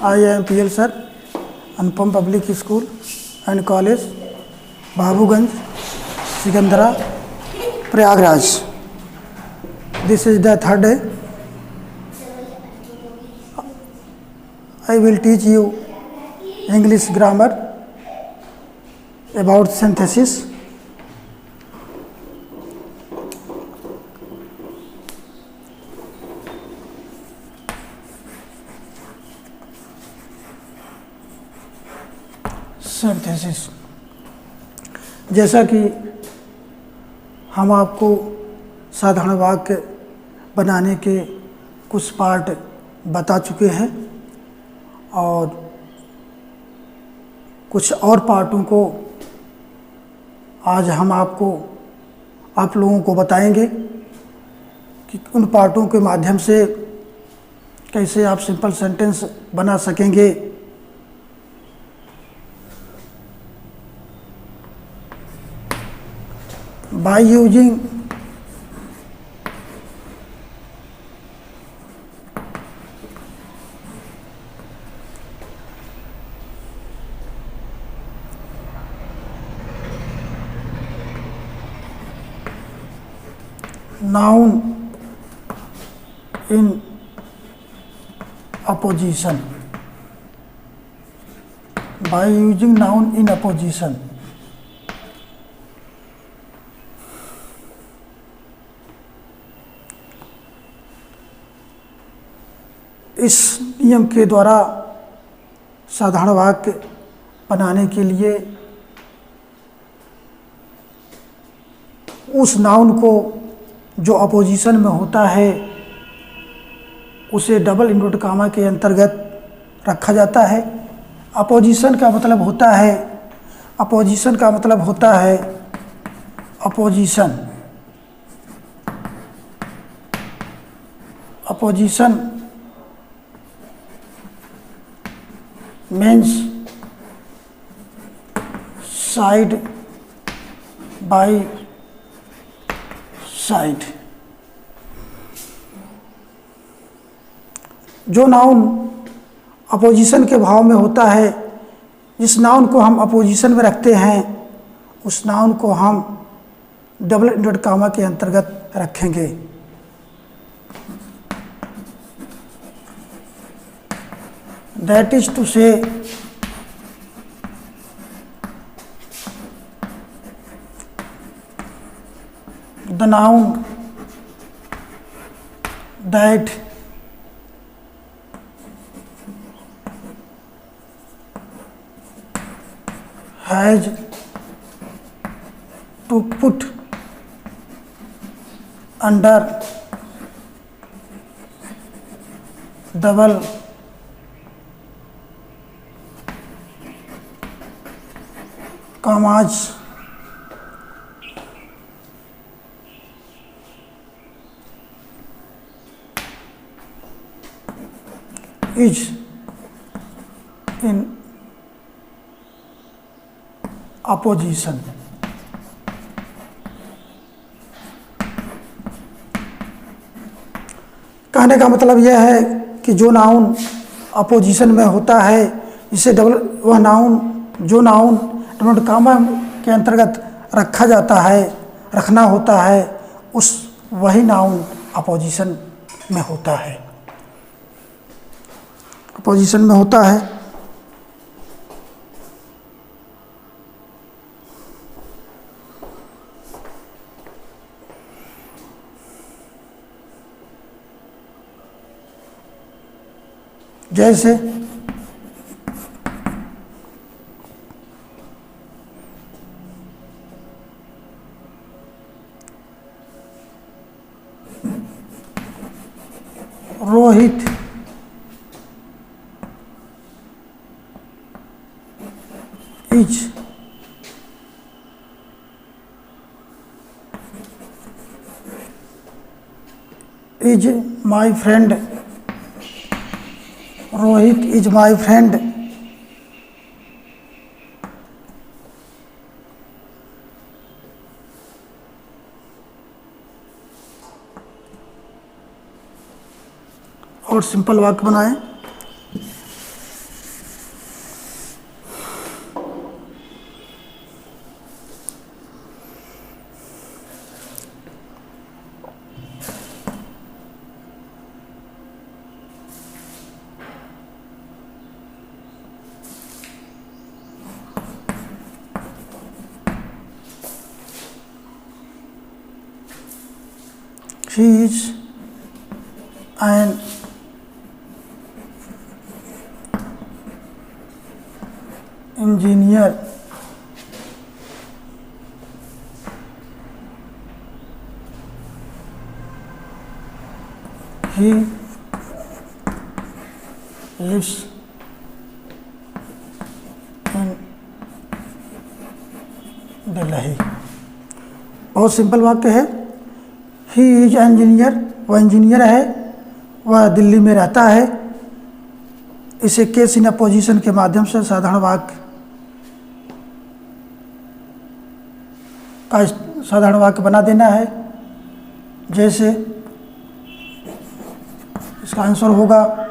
I am PL sir, Anupam Public School and College, Babuganj, Sikandra, Prayagraj. This is the third day. I will teach you English grammar about synthesis. Synthesis, जैसा कि हम आपको साधारण वाक्य बनाने के कुछ पार्ट बता चुके हैं और कुछ और पार्टों को आज हम आप लोगों को बताएंगे कि उन पार्टों के माध्यम से कैसे आप सिंपल सेंटेंस बना सकेंगे। By using noun in opposition, by using noun in opposition, इस नियम के द्वारा साधारण वाक्य बनाने के लिए उस नाउन को जो अपोजिशन में होता है उसे डबल इन्वर्टेड कामा के अंतर्गत रखा जाता है। अपोजिशन का मतलब होता है opposition means side by side। जो नाउन अपोजिशन के भाव में होता है, जिस नाउन को हम अपोजिशन में रखते हैं उस नाउन को हम डबल इन्वर्टेड कामा के अंतर्गत रखेंगे। That is to say, the noun that has to put under double commas is in opposition। कहने का मतलब यह है कि जो नाउन अपोजिशन में होता है, जिसे जो नाउन डबल कामा के अंतर्गत रखना होता है, वही नाउन अपोजिशन में होता है। जैसे Rohit is my friend। Rohit is my friend. और सिंपल वाक्य बनाएं। he is an engineer. He lives in Delhi. बहुत सिंपल वाक्य है। ही इज इंजीनियर, वह इंजीनियर है, वह दिल्ली में रहता है। इसे केस इन अपोजिशन के माध्यम से साधारण वाक्य का साधारण वाक्य बना देना है। जैसे इसका आंसर होगा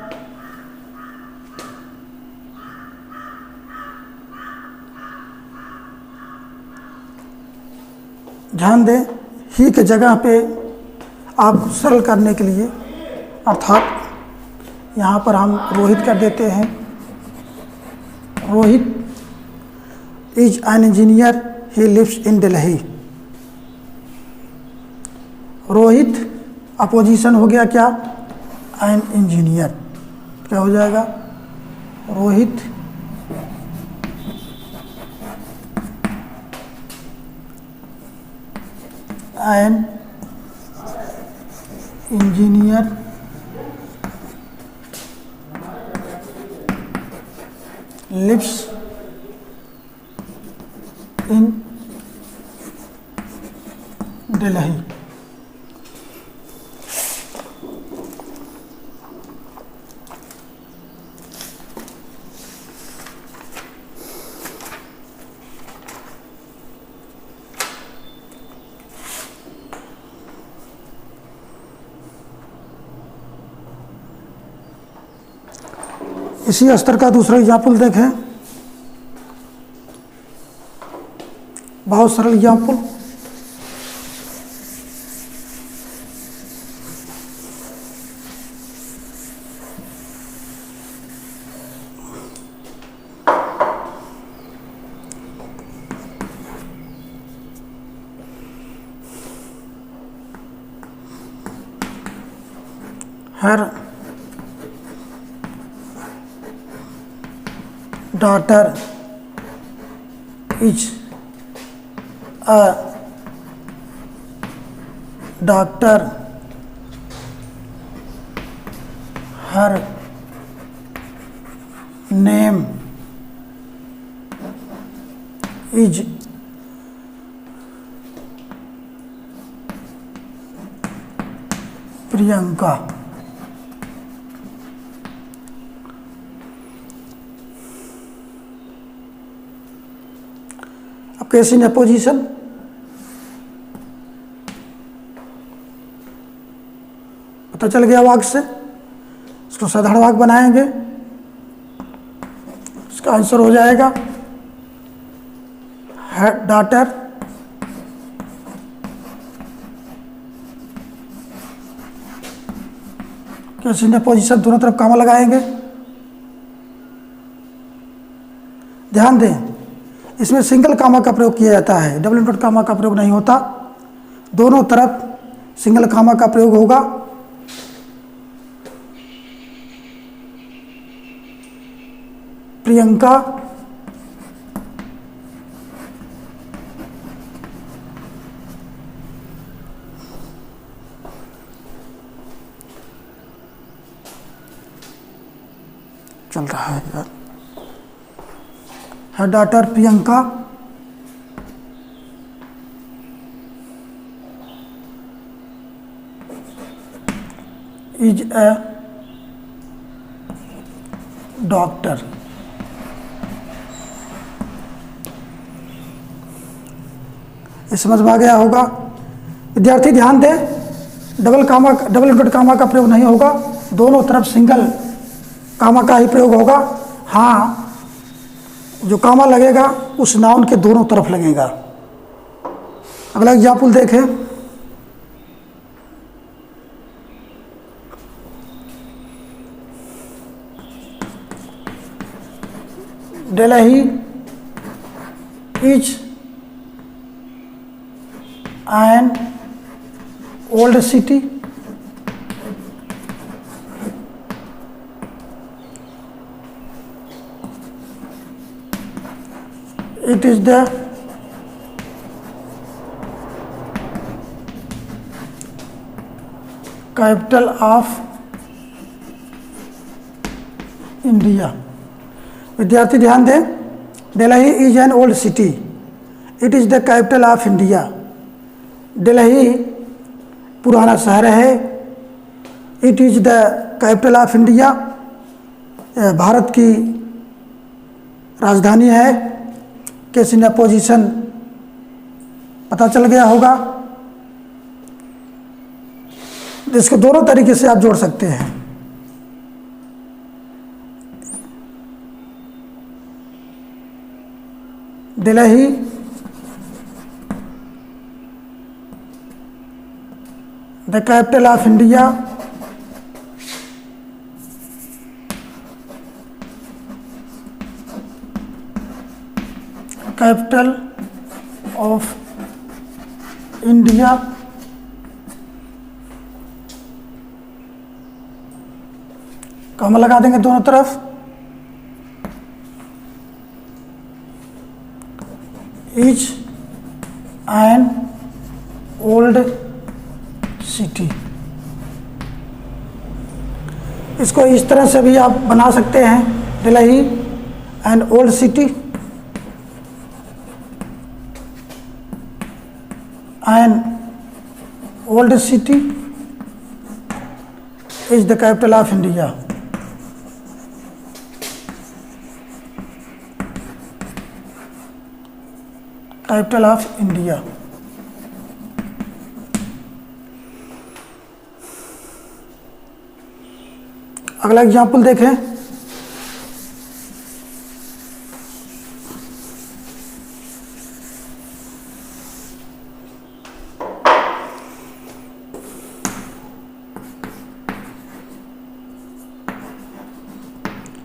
ध्यान दें, ही के जगह पे आप सरल करने के लिए अर्थात यहाँ पर हम रोहित कर देते हैं। Rohit is an engineer, he lives in Delhi. Rohit apposition हो गया क्या, एन इंजीनियर। क्या हो जाएगा, Rohit an engineer lives in Delhi. इसी स्तर का दूसरा एग्जाम्पल देखें, बहुत सरल example. Her daughter is a doctor. Her name is Priyanka. अब कैसे इन अपोजिशन, पता चल गया वाक्य से। इसको साधारण वाक्य बनाएंगे, इसका आंसर हो जाएगा डॉटर कैसे इन अपोजिशन, दोनों तरफ कामा लगाएंगे। ध्यान दें, इसमें सिंगल कामा का प्रयोग किया जाता है, डबल इनवर्ट कामा का प्रयोग नहीं होता। दोनों तरफ सिंगल कामा का प्रयोग होगा। प्रियंका चल रहा है यार। Her daughter Priyanka is a doctor. ये समझ में आ गया होगा। विद्यार्थी ध्यान दें, डबल इनवर्ट कामा का प्रयोग नहीं होगा, दोनों तरफ सिंगल कामा का ही प्रयोग होगा। हाँ, जो कामा लगेगा उस नाउन के दोनों तरफ लगेगा। अगला एग्जाम्पल देखें, Delhi is an old city. It is the capital of India. विद्यार्थी ध्यान दें, Delhi is an old city, it is the capital of India. Delhi पुराना शहर है, it is the capital of India, Bharat की राजधानी है। केस इन अपोजिशन पता चल गया होगा। इसको दोनों तरीके से आप जोड़ सकते हैं। Delhi the capital of India, capital of India, comma लगा देंगे दोनों तरफ। Is an old city. इसको इस तरह से भी आप बना सकते हैं, Delhi an old city, an old city is the capital of India. Capital of India. अगला एग्जाम्पल देखें।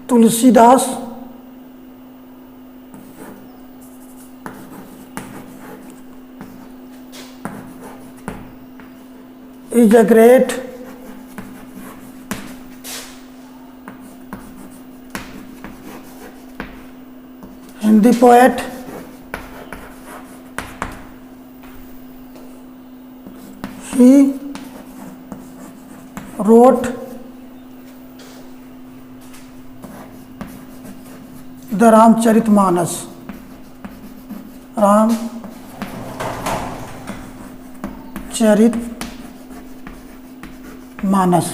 Tulsidas is a great Hindi poet. He wrote the Ramcharitmanas. Ramcharitmanas.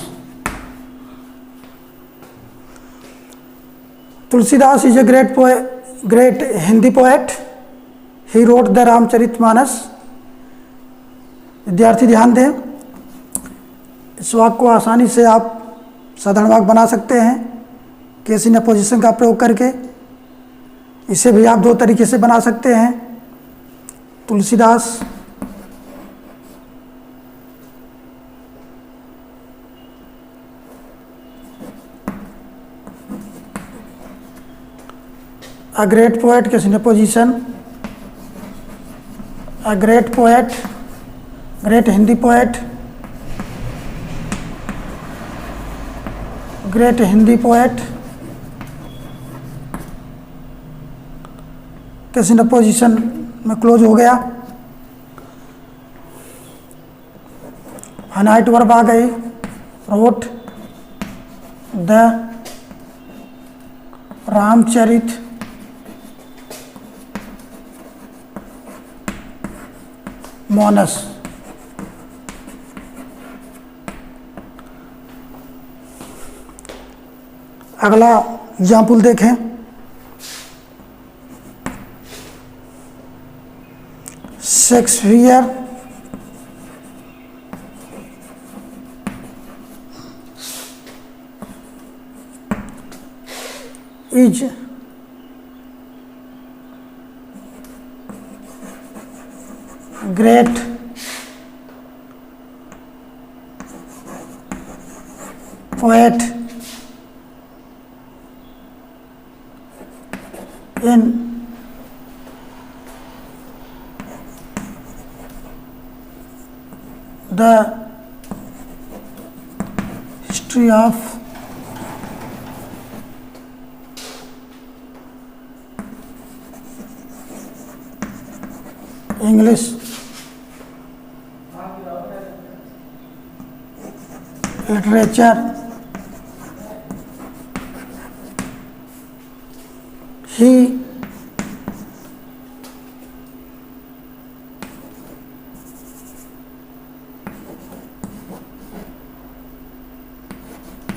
Tulsidas is a great Hindi poet. He wrote the Ramcharitmanas. विद्यार्थी ध्यान दें, इस वाक्य को आसानी से आप साधारण वाक्य बना सकते हैं केस इन अपोजिशन का प्रयोग करके। इसे भी आप दो तरीके से बना सकते हैं। Tulsidas a great poet, case in opposition, a great poet, great Hindi poet, great Hindi poet, case in opposition में क्लोज हो गया। फाइनाइट वर्ब आ गई, रोट द रामचरित मानस। अगला एग्जाम्पल देखें। Shakespeare is great poet in the history of English literature he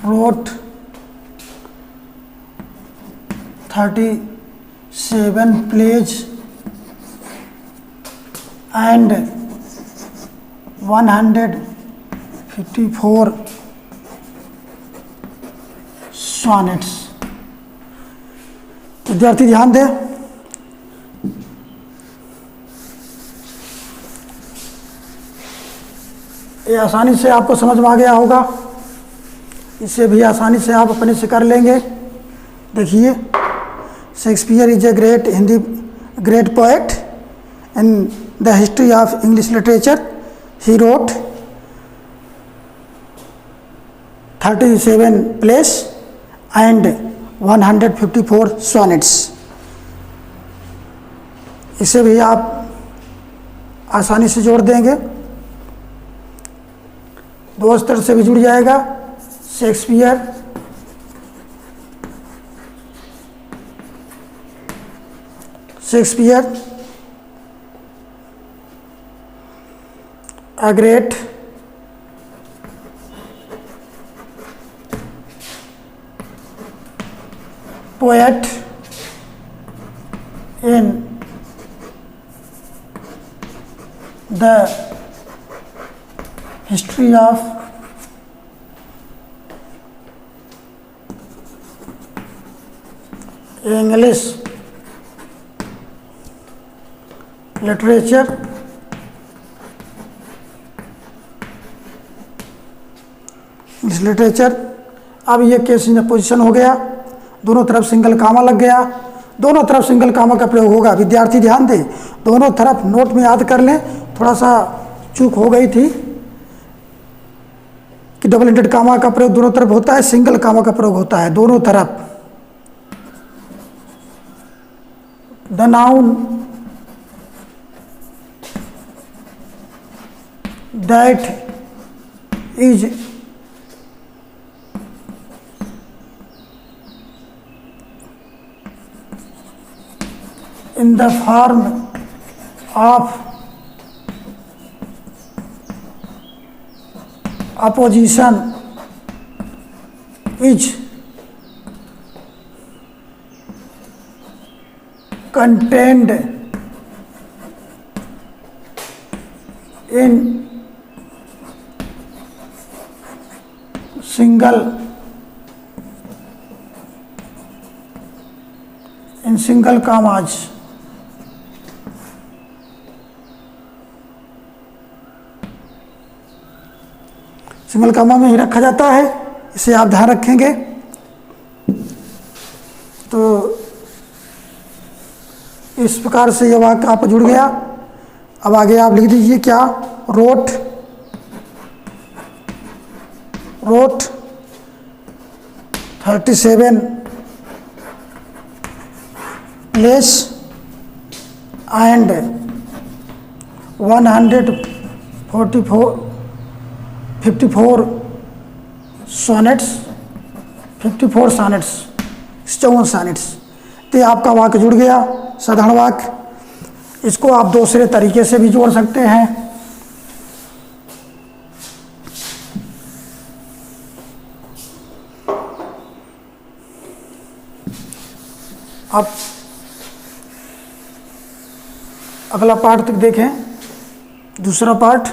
wrote 37 plays and 154 sonnets। विद्यार्थी ध्यान दें, ये आसानी से आपको समझ में आ गया होगा, इसे भी आसानी से आप अपने से कर लेंगे। देखिए, Shakespeare is a great Hindi great poet in the history of English literature. He wrote 37 plays and 154 sonnets। इसे भी आप आसानी से जोड़ देंगे, दो स्तर से भी जुड़ जाएगा। Shakespeare a great poet in the history of English literature। English literature. अब ये केस इन पोजिशन हो गया, दोनों तरफ सिंगल कामा लग गया, दोनों तरफ सिंगल कामा का प्रयोग होगा। विद्यार्थी ध्यान दें, दोनों तरफ नोट में याद कर लें, थोड़ा सा चूक हो गई थी कि डबल इंडेड कामा का प्रयोग दोनों तरफ होता है, सिंगल कामा का प्रयोग होता है दोनों तरफ। The noun that is in the form of opposition is contained in single commas। Single comma में ही रखा जाता है, इसे आप ध्यान रखेंगे। तो इस प्रकार से ये वाक्य आप जुड़ गया। अब आगे आप लिख दीजिए क्या, wrote 37 plays and 54 sonnets 54 sonnets 54 sonnets. तो आपका वाक्य जुड़ गया, साधारण वाक्य। इसको आप दूसरे तरीके से भी जोड़ सकते हैं। आप अगला पार्ट तक देखें, दूसरा पार्ट।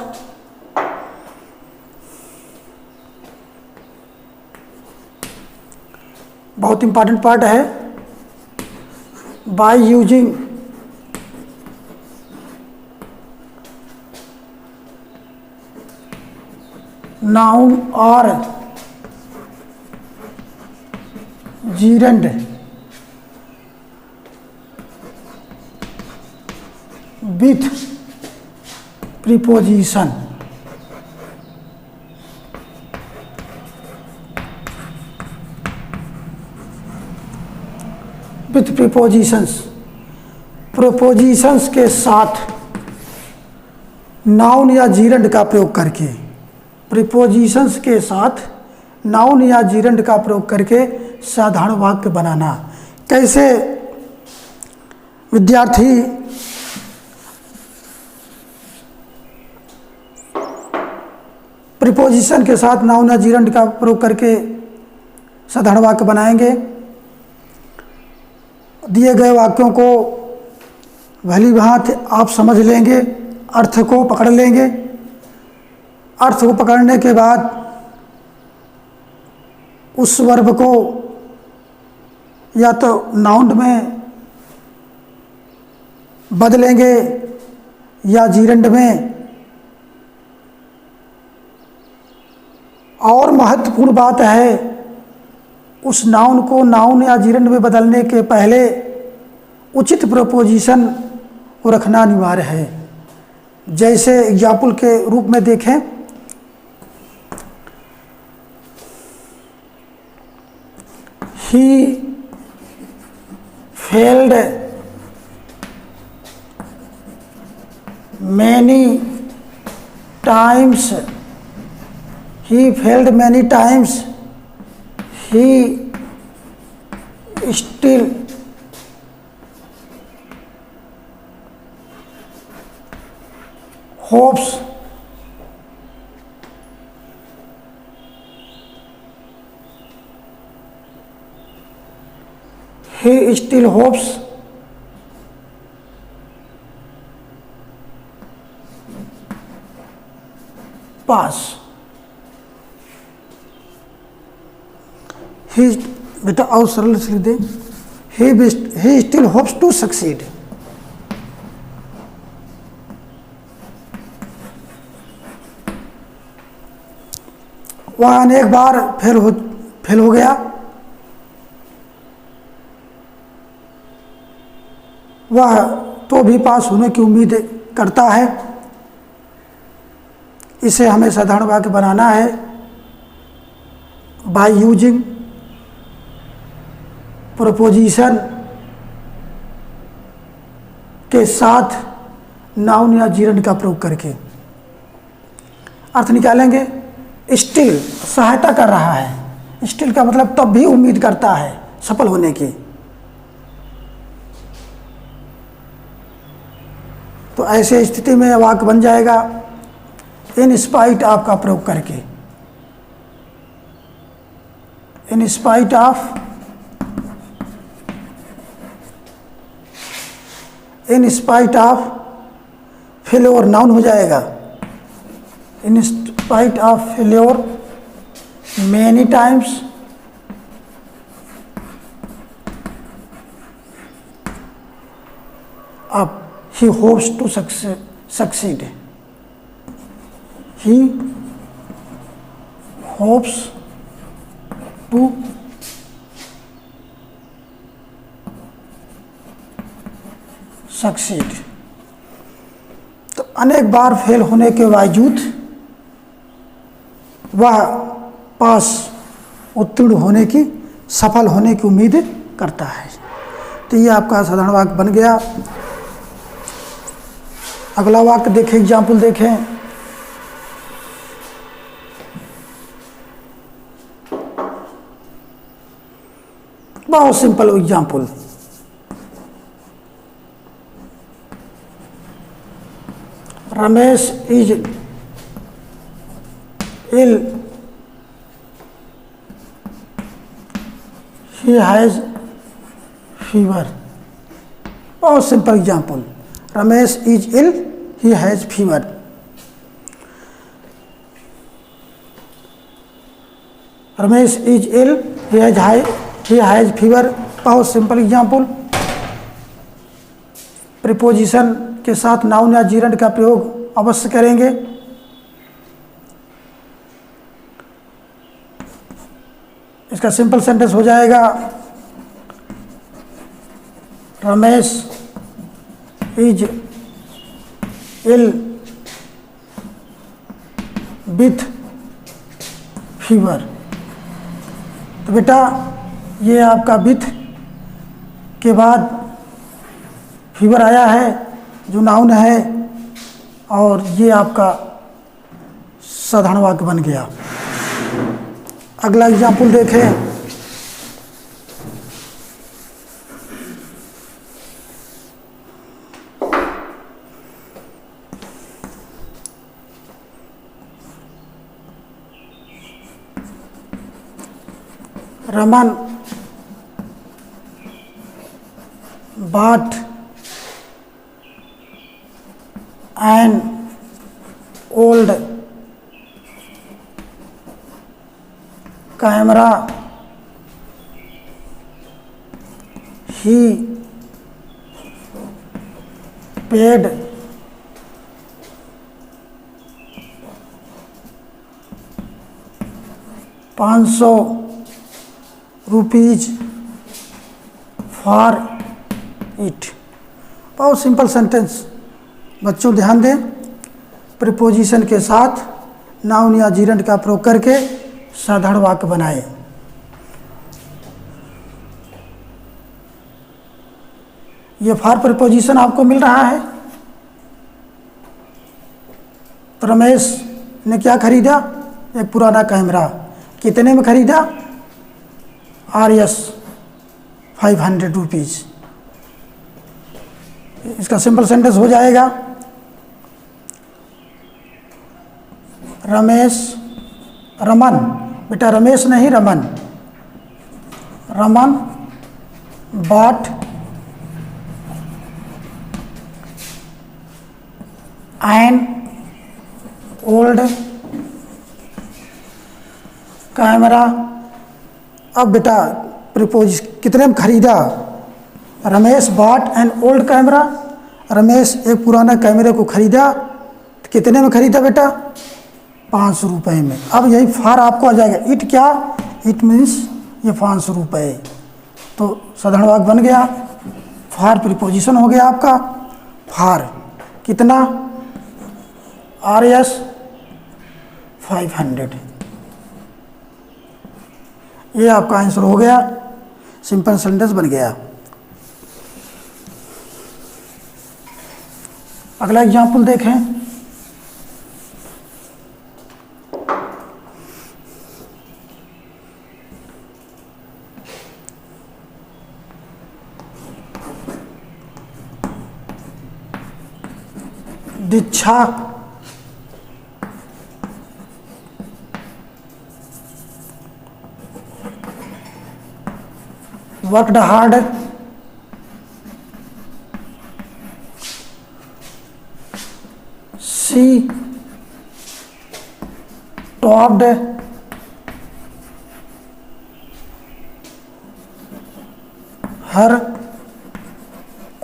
बहुत इंपॉर्टेंट पार्ट है। बाय यूजिंग नाउन और जीरेंड with preposition with prepositions, prepositions के साथ नाउन या जीरंड का प्रयोग करके, प्रीपोजिशंस के साथ नाउन या जीरंड का प्रयोग करके साधारण वाक्य बनाना। कैसे विद्यार्थी प्रीपोजिशन के साथ नाउन या जीरंड का प्रयोग करके साधारण वाक्य बनाएंगे? दिए गए वाक्यों को भली भांति आप समझ लेंगे, अर्थ को पकड़ लेंगे। अर्थ को पकड़ने के बाद उस वर्ब को या तो नाउन में बदलेंगे या जीरंड में। और महत्वपूर्ण बात है, उस नाउन को नाउन या जीरंड में बदलने के पहले उचित प्रीपोजिशन को रखना अनिवार्य है। जैसे एग्जाम्पल के रूप में देखें, he failed many times, he failed many times, he still hopes pass। He बेटा और सरल से लिख दें, he still hopes to succeed. वह अनेक बार फेल हो गया, वह तो भी पास होने की उम्मीद करता है। इसे हमें साधारण वाक्य बनाना है बाय यूजिंग प्रीपोजिशन के साथ नाउन या जीरंड का प्रयोग करके। अर्थ निकालेंगे, स्टिल सहायता कर रहा है, स्टिल का मतलब तब भी उम्मीद करता है सफल होने की। तो ऐसे स्थिति में वाक्य बन जाएगा इन स्पाइट ऑफ का प्रयोग करके, in spite of, in spite of failure noun हो जाएगा, in spite of failure many times अब he hopes to succeed, he hopes to succeed. तो अनेक बार फेल होने के बावजूद वह पास उत्तीर्ण होने की, सफल होने की उम्मीद करता है। तो ये आपका साधारण वाक्य बन गया। अगला वाक्य देखें, एग्जाम्पल देखें। बहुत simple example, Ramesh is ill, he has fever. बहुत simple example, Ramesh is ill, he has fever. Ramesh is ill, he has fever. बहुत सिंपल एग्जाम्पल। प्रीपोजिशन के साथ नाउन या जीरंड का प्रयोग अवश्य करेंगे। इसका सिंपल सेंटेंस हो जाएगा, Ramesh is ill with fever. तो बेटा ये आपका विथ के बाद फीवर आया है जो नाउन है, और ये आपका साधारण वाक्य बन गया। अगला एग्जाम्पल देखें। Raman bought an old camera. He paid ₹500 for it. बहुत सिंपल सेंटेंस। बच्चों ध्यान दें, प्रीपोजिशन के साथ नाउन या जीरंड का प्रयोग करके साधारण वाक्य बनाएं। ये फॉर प्रीपोजिशन आपको मिल रहा है। तो रमेश ने क्या खरीदा? एक पुराना कैमरा। कितने में खरीदा? ₹500। इसका सिंपल सेंटेंस हो जाएगा, रमन, बेटा रमेश नहीं Raman, Raman bot an old camera. अब बेटा प्रीपोज कितने में खरीदा? Ramesh bot an old camera. Ramesh एक पुराना कैमरे को खरीदा। कितने में खरीदा बेटा? ₹500 में। अब यही फार आपको आ जाएगा। इट क्या? इट मीन्स ये ₹500। तो साधारण वाक्य बन गया। फार प्रीपोजिशन हो गया आपका। फार कितना? ₹500। ये आपका आंसर हो गया। सिंपल सेंटेंस बन गया। अगला एग्जाम्पल देखें। दीक्षा worked hard she topped her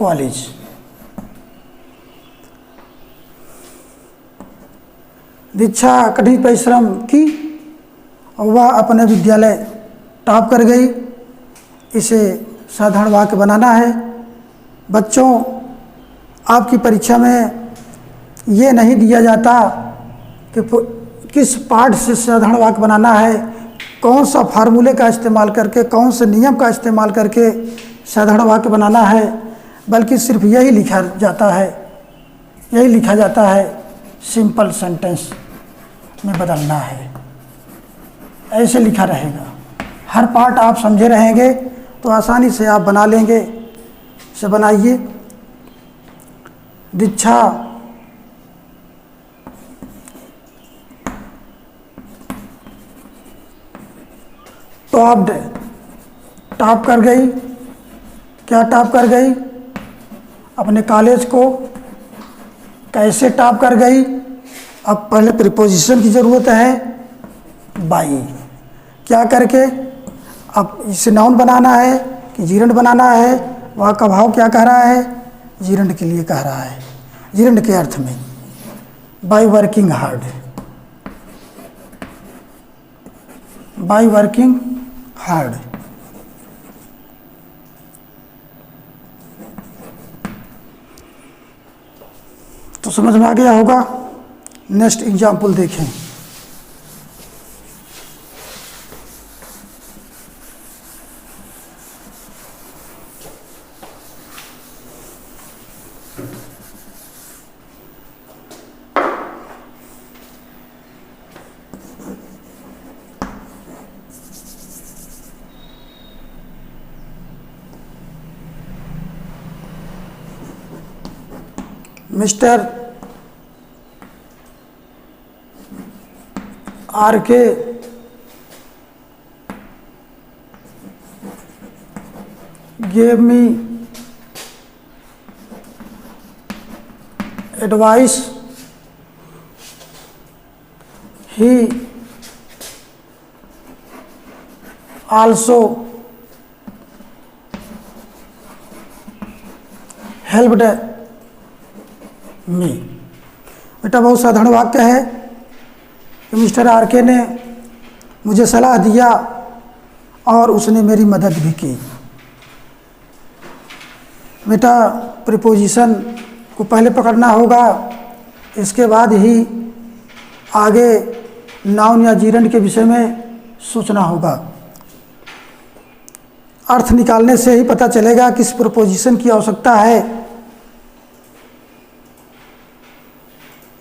college। दीक्षा कठिन परिश्रम की और वह अपने विद्यालय टॉप कर गई। इसे साधारण वाक्य बनाना है। बच्चों, आपकी परीक्षा में ये नहीं दिया जाता कि किस पार्ट से साधारण वाक्य बनाना है, कौन सा फार्मूले का इस्तेमाल करके, कौन से नियम का इस्तेमाल करके साधारण वाक्य बनाना है, बल्कि सिर्फ यही लिखा जाता है सिंपल सेंटेंस में बदलना है। ऐसे लिखा रहेगा। हर पार्ट आप समझे रहेंगे तो आसानी से आप बना लेंगे। इसे बनाइए। दीक्षा टॉप कर गई। क्या टॉप कर गई? अपने कॉलेज को। कैसे टॉप कर गई? अब पहले प्रीपोजिशन की ज़रूरत है, बाई। क्या करके? अब इसे नाउन बनाना है कि जीरंड बनाना है? वह का भाव क्या कह रहा है? जीरंड के लिए कह रहा है, जीरंड के अर्थ में। By working hard, by working hard. तो समझ में आ गया होगा। नेक्स्ट एग्जाम्पल देखें। मिस्टर आर के gave me advice. He also helped me. बेटा बहुत साधारण वाक्य है कि मिस्टर आर के ने मुझे सलाह दिया और उसने मेरी मदद भी की। बेटा प्रीपोजिशन को पहले पकड़ना होगा, इसके बाद ही आगे नाउन या जीरंड के विषय में सोचना होगा। अर्थ निकालने से ही पता चलेगा किस प्रीपोजिशन की आवश्यकता है।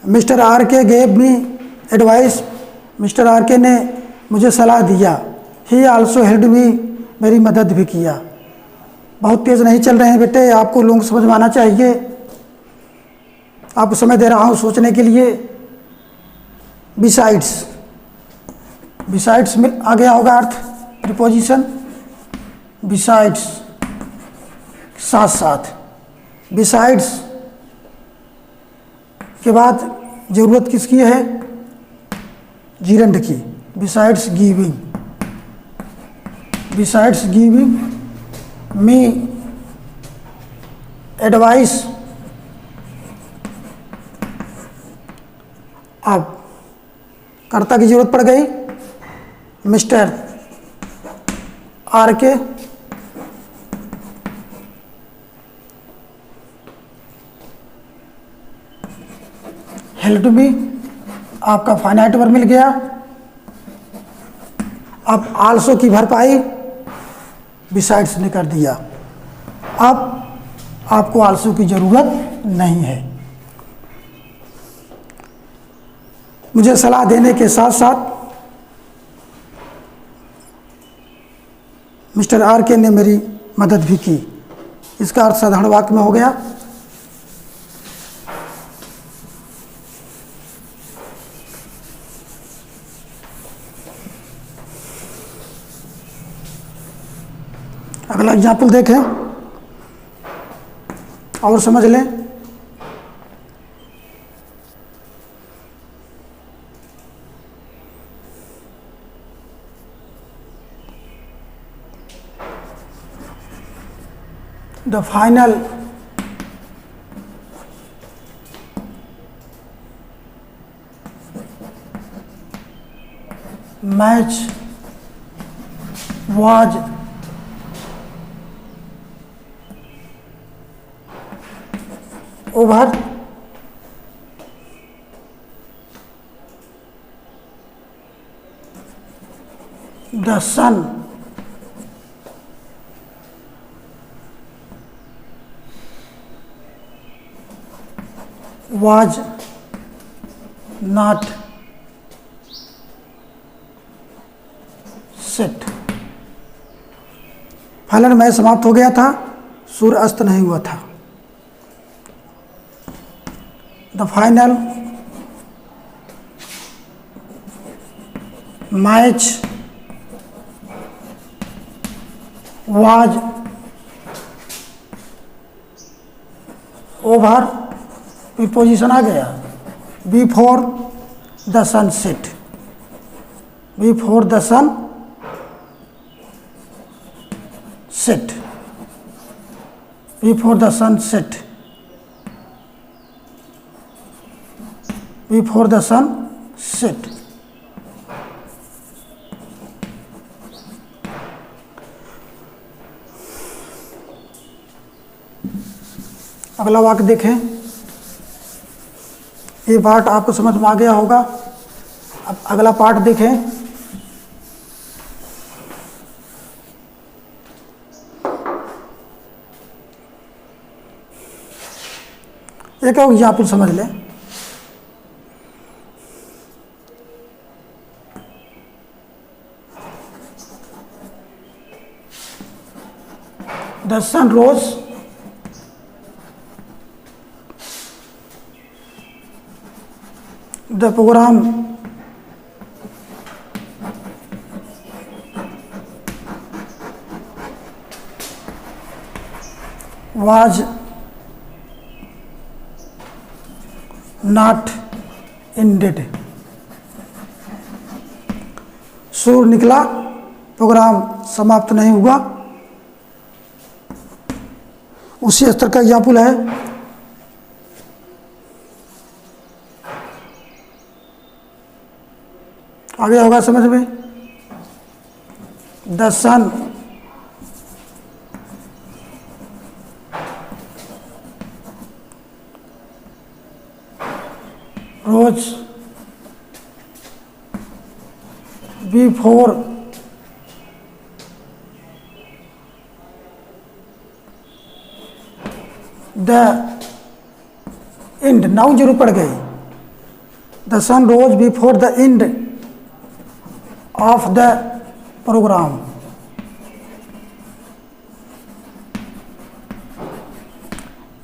Mr R K gave me advice, Mr R K ने मुझे सलाह दिया। ही आल्सो हेल्प्ड मी, मेरी मदद भी किया। बहुत तेज़ नहीं चल रहे हैं बेटे, आपको लोग समझ में आना चाहिए। आपको समय दे रहा हूँ सोचने के लिए। बिसाइड्स, बिसाइड्स में आ गया होगा अर्थ प्रीपोजिशन। बिसाइड्स साथ साथ, बिसाइड्स के बाद ज़रूरत किसकी है? जीरंड की। Besides giving, besides giving me advice. अब कर्ता की जरूरत पड़ गई, मिस्टर आर के हेल्प मी, आपका फाइनाइट वर्ब मिल गया। अब आल्सो की भरपाई बिसाइड्स ने कर दिया। अब आपको आल्सो की जरूरत नहीं है। मुझे सलाह देने के साथ साथ मिस्टर आर के ने मेरी मदद भी की। इसका अर्थ साधारण वाक्य में हो गया। अगला एग्जाम्पल देखें और समझ लें। The final match was over the sun was not set। Final match समाप्त हो गया था, सूर्य अस्त नहीं हुआ था। The final match was over, preposition आ गया, before the sun set, before the sun set, before the sun set, before the sun set. अगला वाक्य देखें। ये पार्ट आपको समझ में आ गया होगा। अब अगला पार्ट देखें। एक और एग्जाम्पल समझ लें। The sun rose the programme was not ended। सूर निकला, प्रोग्राम समाप्त नहीं हुआ। उसी स्तर का एग्जाम्पल है आगे होगा समझ में। The sun rose before the end, noun जरूर पड़ गई। The sun rose before the end of the programme.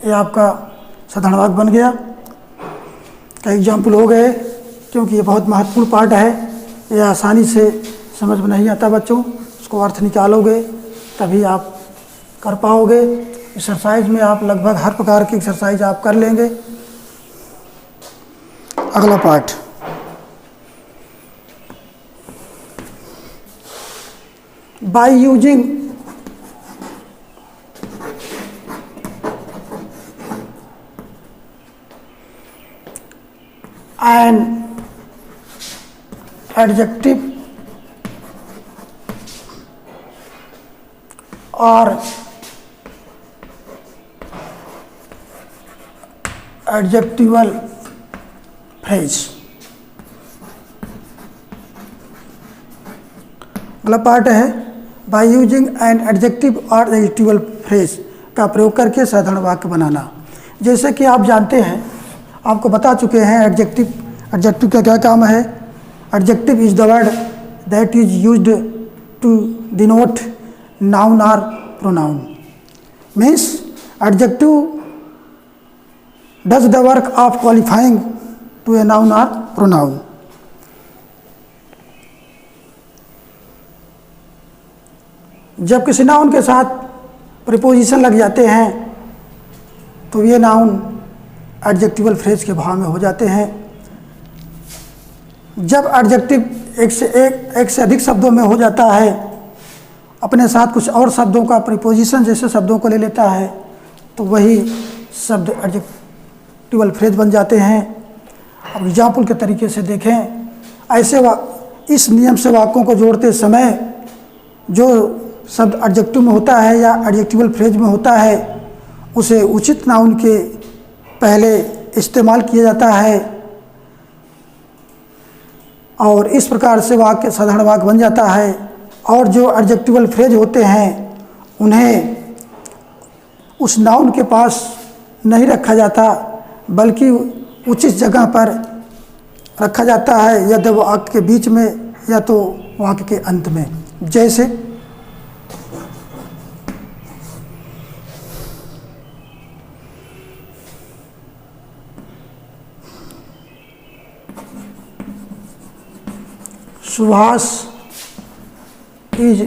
ये आपका साधारण वाक्य बन गया। कई एग्जाम्पल हो गए, क्योंकि ये बहुत महत्वपूर्ण पार्ट है। ये आसानी से समझ में नहीं आता बच्चों, उसको अर्थ निकालोगे तभी आप कर पाओगे। एक्सरसाइज में आप लगभग हर प्रकार की एक्सरसाइज आप कर लेंगे। अगला part, by using an adjective or adjectival phrase। अगला पार्ट है बाय यूजिंग एन एडजेक्टिव और एडजेक्टिवल फ्रेज का प्रयोग करके साधारण वाक्य बनाना। जैसे कि आप जानते हैं, आपको बता चुके हैं एडजेक्टिव का क्या काम है। Adjective is the word that is used to denote noun और pronoun. Means adjective does the work of qualifying to a noun और प्रोनाउन। जब किसी नाउन के साथ प्रीपोजिशन लग जाते हैं तो ये नाउन एडजेक्टिवल फ्रेज के भाव में हो जाते हैं। जब एडजेक्टिव एक से अधिक शब्दों में हो जाता है, अपने साथ कुछ और शब्दों का प्रीपोजिशन जैसे शब्दों को ले लेता है, तो वही शब्द एडजेक्टिवल फ्रेज बन जाते हैं। अब एग्जाम्पल के तरीके से देखें, ऐसे इस नियम से वाक्यों को जोड़ते समय जो शब्द एडजेक्टिव में होता है या एडजेक्टिवल फ्रेज में होता है, उसे उचित नाउन के पहले इस्तेमाल किया जाता है और इस प्रकार से वाक्य साधारण वाक्य बन जाता है। और जो एडजेक्टिवल फ्रेज होते हैं उन्हें उस नाउन के पास नहीं रखा जाता, बल्कि उचित जगह पर रखा जाता है, या तो वाक्य के बीच में या तो वाक्य के अंत में। जैसे Subhash is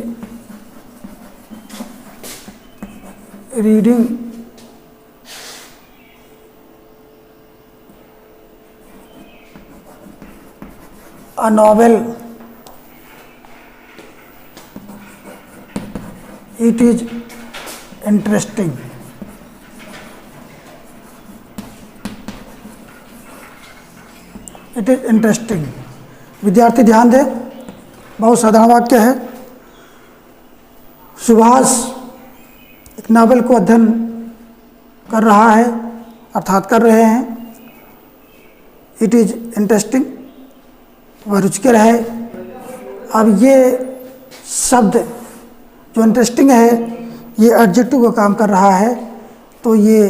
reading a novel। It is interesting। It is interesting। विद्यार्थी ध्यान दें, बहुत साधारण वाक्य है। सुभाष एक नावल को अध्ययन कर रहा है, अर्थात कर रहे हैं। इट इज़ इंटरेस्टिंग, वह रुचिकर है। अब ये शब्द जो इंटरेस्टिंग है, ये एडजेक्टिव का काम कर रहा है, तो ये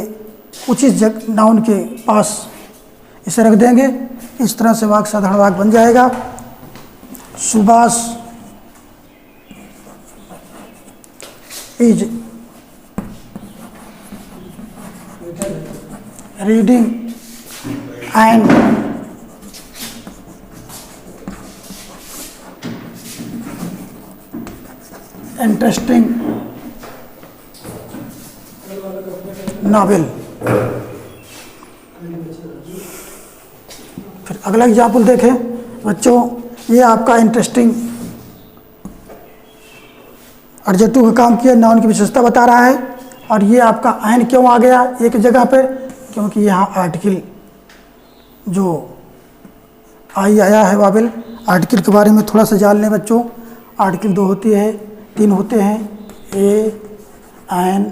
उचित नाउन के पास इसे रख देंगे। इस तरह से वाक्य साधारण वाक्य बन जाएगा। Subhash is reading an interesting novel. फिर अगला एग्जाम्पल देखें बच्चों, ये आपका इंटरेस्टिंग एडजेक्टिव का काम किया, नाउन की विशेषता बता रहा है। और ये आपका एन क्यों आ गया एक जगह पे, क्योंकि यहाँ आर्टिकल जो आई आया है वावेल। आर्टिकल के बारे में थोड़ा सा जान लें बच्चों। आर्टिकल 2 होती है, 3 होते हैं, ए, एन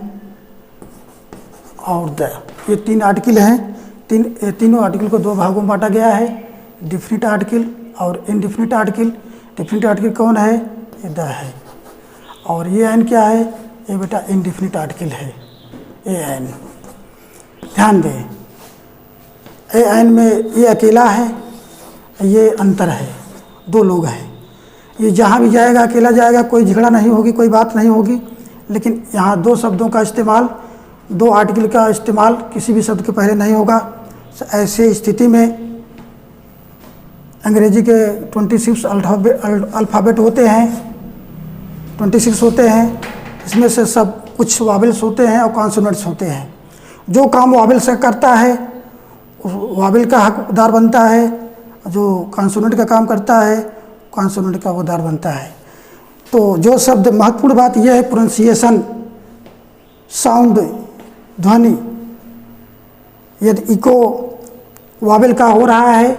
और द। ये 3 आर्टिकल हैं। तीनों आर्टिकल को 2 भागों में बांटा गया है, डिफिनिट आर्टिकल और इनडिफिनिट आर्टिकल। डिफिनिट आर्टिकल कौन है? ये द है। और ये एन क्या है? ये बेटा इनडिफिनिट आर्टिकल है, ए एन। ध्यान दें, ए एन में ये अकेला है, ये अंतर है, 2 लोग हैं। ये जहाँ भी जाएगा अकेला जाएगा, कोई झगड़ा नहीं होगी, कोई बात नहीं होगी। लेकिन यहाँ 2 शब्दों का इस्तेमाल, 2 आर्टिकल का इस्तेमाल किसी भी शब्द के पहले नहीं होगा। ऐसे स्थिति में अंग्रेजी के 26 अल्फ़ाबेट होते हैं, 26 होते हैं। इसमें से सब कुछ वावेल्स होते हैं और कॉन्सोनेंट्स होते हैं। जो काम वावेल से करता है वावेल का हकदार बनता है, जो कॉन्सोनेंट का काम करता है कॉन्सोनेंट का हकदार बनता है। तो जो शब्द, महत्वपूर्ण बात यह है प्रोनाउंसिएशन, साउंड, ध्वनि। यदि इको वावेल का हो रहा है,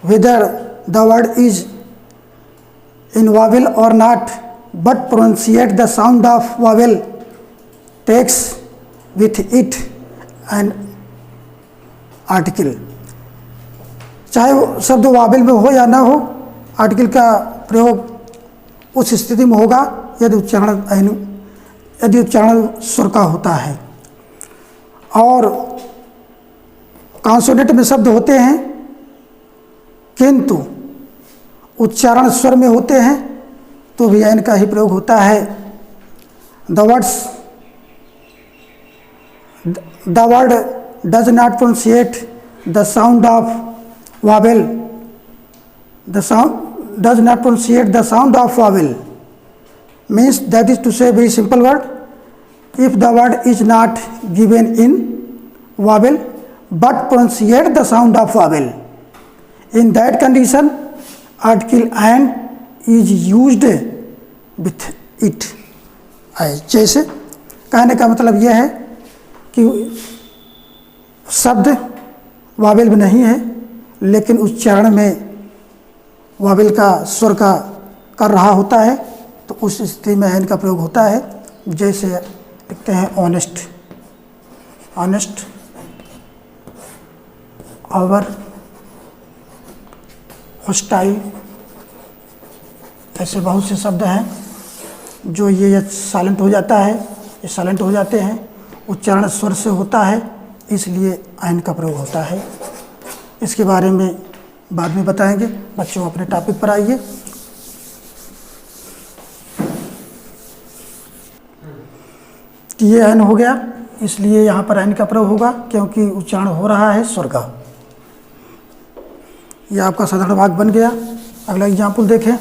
whether the word is in Wavell और not, but pronunciate the sound of vowel takes with it an article। चाहे वो शब्द वावेल में हो या ना हो, आर्टिकल का प्रयोग उस स्थिति में होगा यदि उच्चारण स्वर का होता है। और कॉन्सोनेंट में शब्द होते हैं किंतु उच्चारण स्वर में होते हैं, तो भी एन का ही प्रयोग होता है। The word does not pronunciate the sound of vowel, the sound does not pronunciate the sound of vowel means that is to say very simple word, if the word is not given in vowel but pronunciate the sound of vowel, in that condition article and is used with it। जैसे कहने का मतलब यह है कि शब्द Wavell में नहीं है लेकिन उच्चारण में वावेल का स्वर का कर रहा होता है, तो उस स्थिति में एन का प्रयोग होता है। जैसे लिखते हैं ऑनेस्ट, ऑनेस्ट, आवर, हॉस्टाइल। ऐसे बहुत से शब्द हैं जो ये साइलेंट हो जाता है, ये साइलेंट हो जाते हैं, उच्चारण स्वर से होता है, इसलिए आइन का प्रयोग होता है। इसके बारे में बाद में बताएंगे। बच्चों अपने टॉपिक पर आइए। ये आइन हो गया, इसलिए यहाँ पर आइन का प्रयोग होगा क्योंकि उच्चारण हो रहा है स्वर का। यह आपका साधारण वाक्य बन गया। अगला एग्जाम्पल देखें।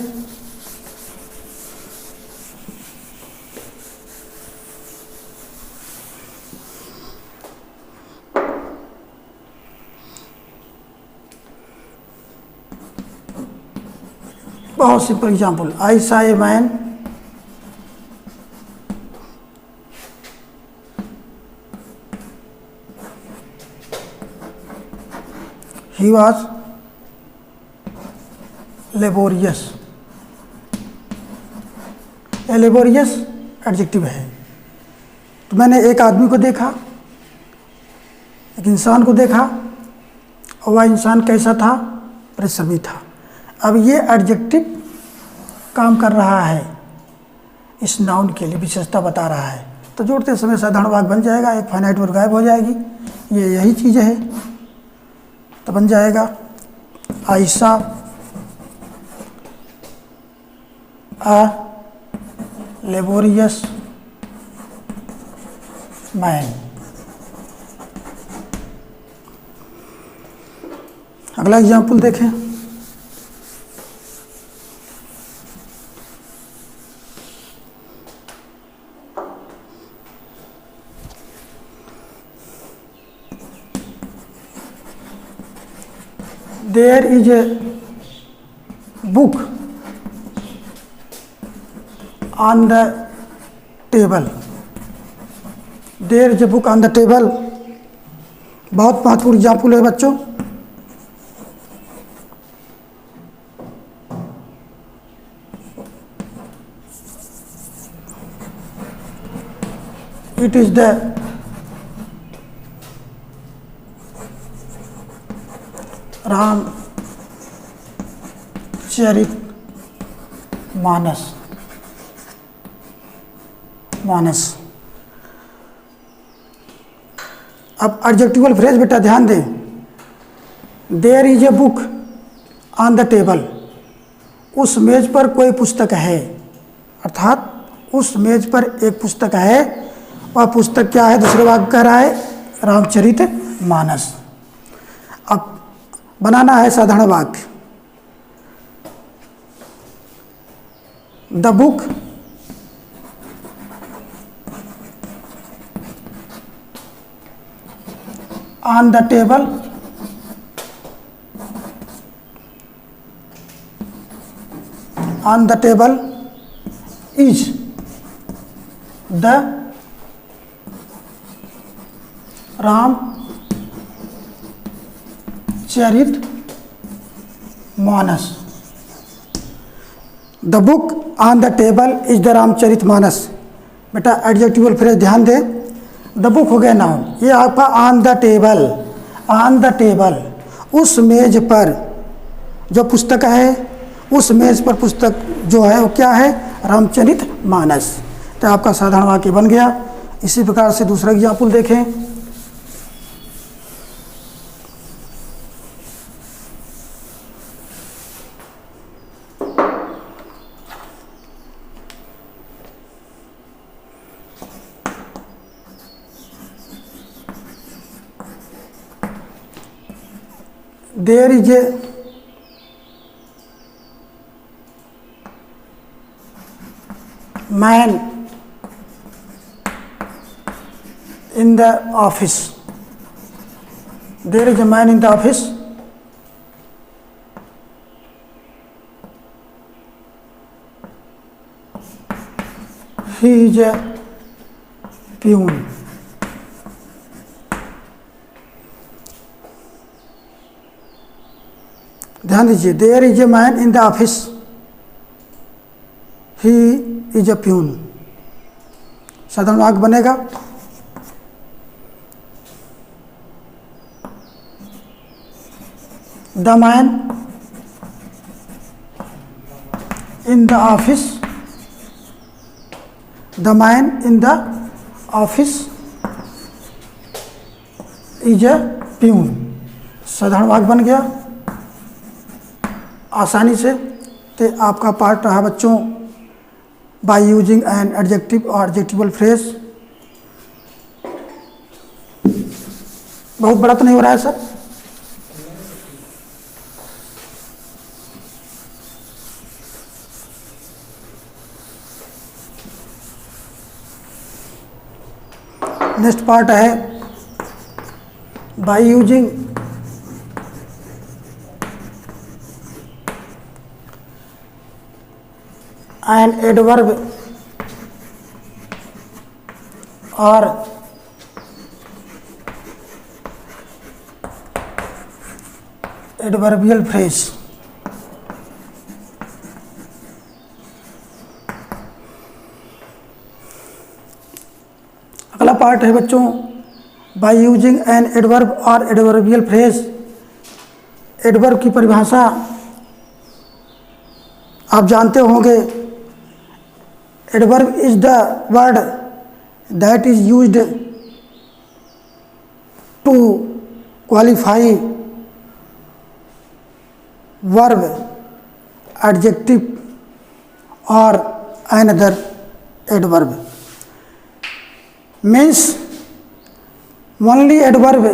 बहुत सिंपल एग्जाम्पल, आई सा a man he was laborious. Laborious adjective है। तो मैंने एक आदमी को देखा, एक इंसान को देखा, और वह इंसान कैसा था? परिश्रमी था। अब ये एडजेक्टिव काम कर रहा है, इस नाउन के लिए विशेषता बता रहा है, तो जोड़ते समय साधारण वाक्य बन जाएगा, एक फाइनाइट वर्ब गायब हो जाएगी। ये यही चीज़ है, तो बन जाएगा आयशा a laborious man। अगला एग्जाम्पल देखें। There is a book on the table. There is a book on the table बहुत महत्वपूर्ण एग्जाम्पल है बच्चों। It is the Ramcharit Manas. अब एडजेक्टिवल फ्रेज बेटा ध्यान दें। There is a book on the table, उस मेज पर कोई पुस्तक है, अर्थात उस मेज पर एक पुस्तक है। वह पुस्तक क्या है? दूसरे वाक्य कह रहा है रामचरित मानस। अब बनाना है साधारण वाक्य। The book on the table is the Ramcharit Manas. The book on the table is the Ramcharit Manas. बेटा एडजेक्टिवल फ्रेज ध्यान दें। द बुक हो गया नाउन, ये आपका ऑन द टेबल उस मेज पर जो पुस्तक है, उस मेज पर पुस्तक जो है वो क्या है? रामचरित मानस। तो आपका साधारण वाक्य बन गया। इसी प्रकार से दूसरा एग्जाम्पल देखें। There is a man in the office. There is a man in the office. He is a peon. ध्यान दीजिए। There is a man in the office, he is a peon. साधारण वाक्य बनेगा। The man in the office, the man in the office is a peon. साधारण वाक्य बन गया आसानी से। तो आपका पार्ट रहा बच्चों बाय यूजिंग एन एडजेक्टिव और एडजेक्टिवल फ्रेज। बहुत बड़ा तो नहीं हो रहा है सर? नेक्स्ट पार्ट है by using an adverb or adverbial phrase। अगला पार्ट है बच्चों बाय यूजिंग एन एडवर्ब और एडवर्बियल फ्रेज। एडवर्ब की परिभाषा आप जानते होंगे। Adverb is the word that is used to qualify verb, adjective or another adverb. Means only adverb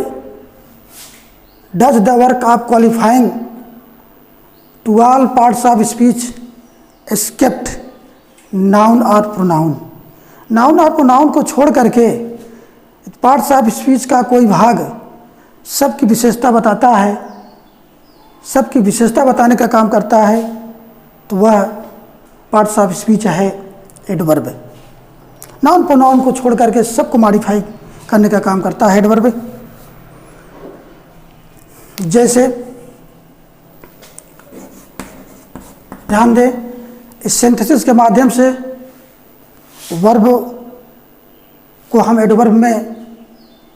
does the work of qualifying to all parts of speech except noun और pronoun. Noun और pronoun को छोड़ करके parts of speech का कोई भाग सबकी विशेषता बताता है। सबकी विशेषता बताने का काम करता है तो वह पार्ट्स ऑफ स्पीच है एडवर्ब। नाउन प्रोनाउन को छोड़ करके सबको मॉडिफाई करने का काम करता है एडवर्ब। जैसे ध्यान दें, इस सिंथेसिस के माध्यम से वर्ब को हम एडवर्ब में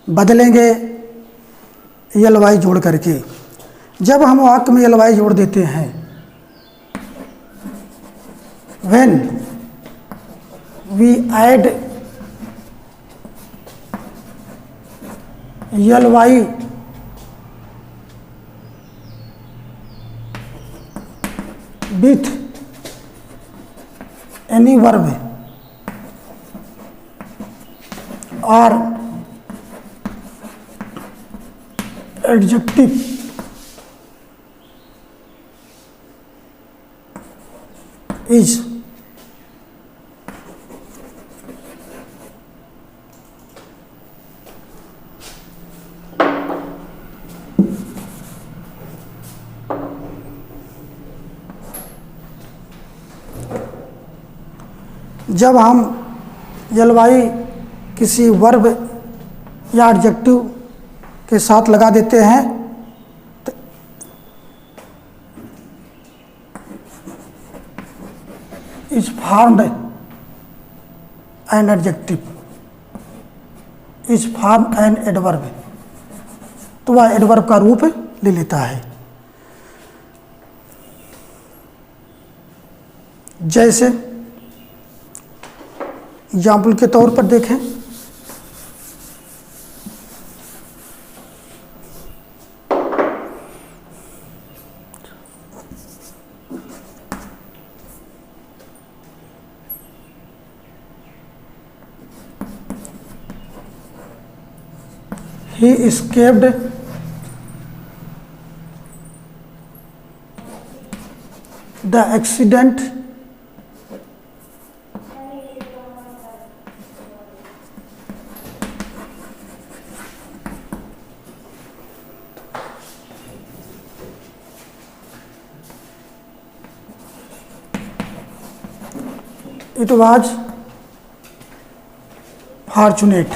बदलेंगे यल वाई जोड़ करके। जब हम वाक्य में यल वाई जोड़ देते हैं, when we add L Y with any verb और एडजेक्टिव इज जब हम यलवाई किसी वर्ब या एडजेक्टिव के साथ लगा देते हैं तो is formed an adjective, is form an adverb, तो वह एडवर्ब का रूप ले लेता है। जैसे एग्जाम्पल के तौर पर देखें, he escaped the accident it was fortunate।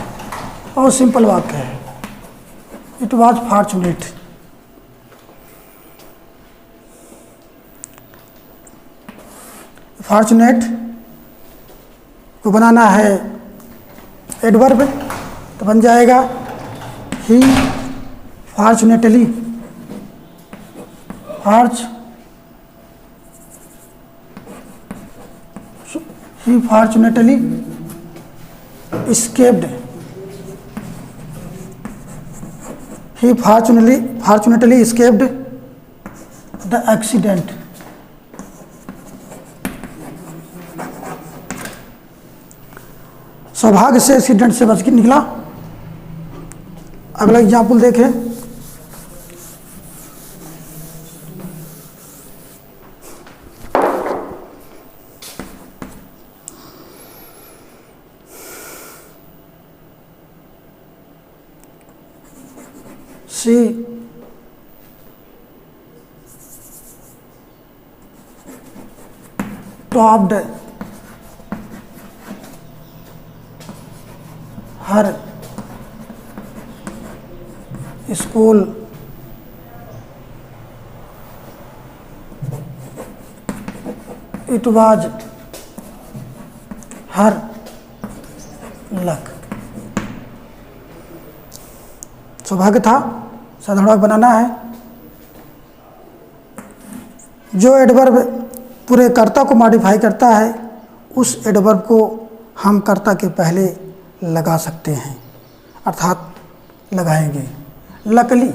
और सिंपल वाक्य है, इट वॉज फॉर्चुनेट। फॉर्चुनेट को बनाना है एडवर्ब तो बन जाएगा he fortunately, he fortunately escaped, he fortunately escaped the accident। सौभाग्य से एक्सीडेंट से बच के निकला। अगला एग्जाम्पल देखें, she topped her school it was her luck। सौभाग्य था, साधारण वाक्य बनाना है। जो एडवर्ब पूरे कर्ता को मॉडिफाई करता है उस एडवर्ब को हम कर्ता के पहले लगा सकते हैं, अर्थात लगाएंगे। लकली,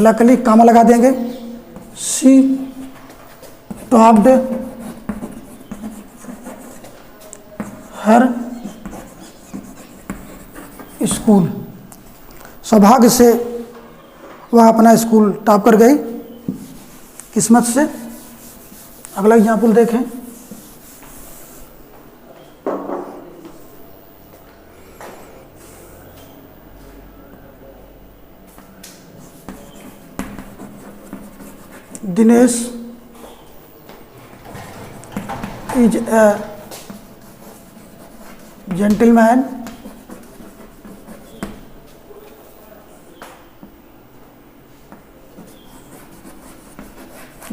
लकली कामा लगा देंगे। सी टॉप्ड हर स्कूल, सौभाग्य से वह अपना स्कूल टॉप कर गई, किस्मत से। अगला एग्जाम्पल देखें, Dinesh is a gentleman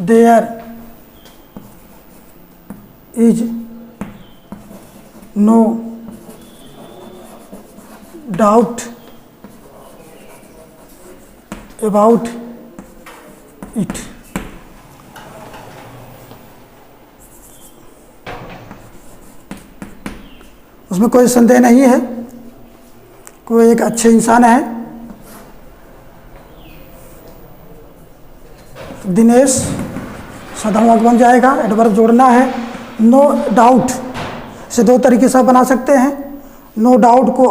there is no doubt about it. उसमें कोई संदेह नहीं है, कोई एक अच्छे इंसान है। दिनेश सदावाक बन जाएगा, एडवर्ब जोड़ना है। नो डाउट से दो तरीके से बना सकते हैं। नो डाउट को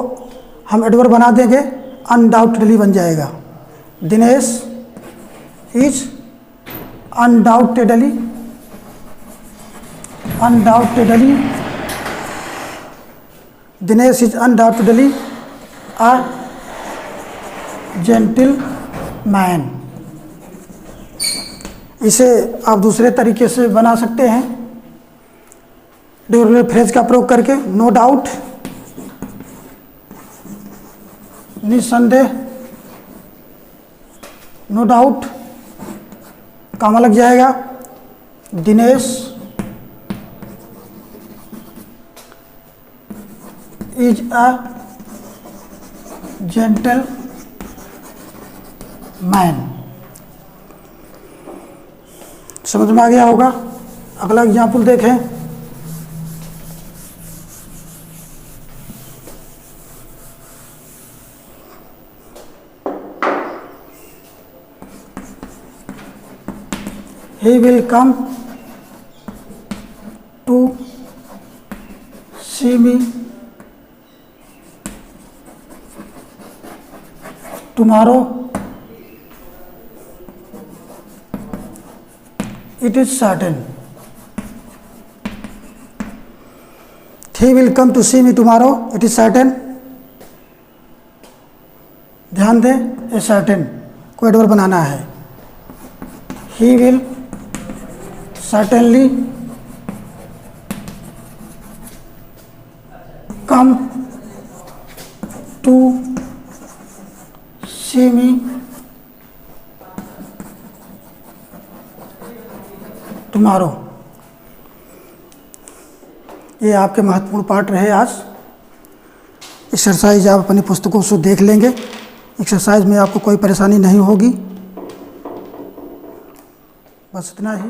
हम एडवर्ब बना देंगे, अनडाउटेडली बन जाएगा। Dinesh is undoubtedly Dinesh is undoubtedly a gentleman. इसे आप दूसरे तरीके से बना सकते हैं, ड्यूरेबल फ्रेज का प्रयोग करके। नो डाउट, निस्संदेह, नो डाउट, कामा लग जाएगा। Dinesh is a gentleman. समझ में आ गया होगा। अगला एग्जाम्पल देखें। He will come to see me tomorrow. It is certain. He will come to see me tomorrow. It is certain. ध्यान दें, ए सर्टेन को एडवर्ब बनाना है। He will certainly come to see me tomorrow। ये आपके महत्वपूर्ण पाठ रहे आज। एक्सरसाइज आप अपनी पुस्तकों से देख लेंगे। एक्सरसाइज में आपको कोई परेशानी नहीं होगी। बस इतना ही।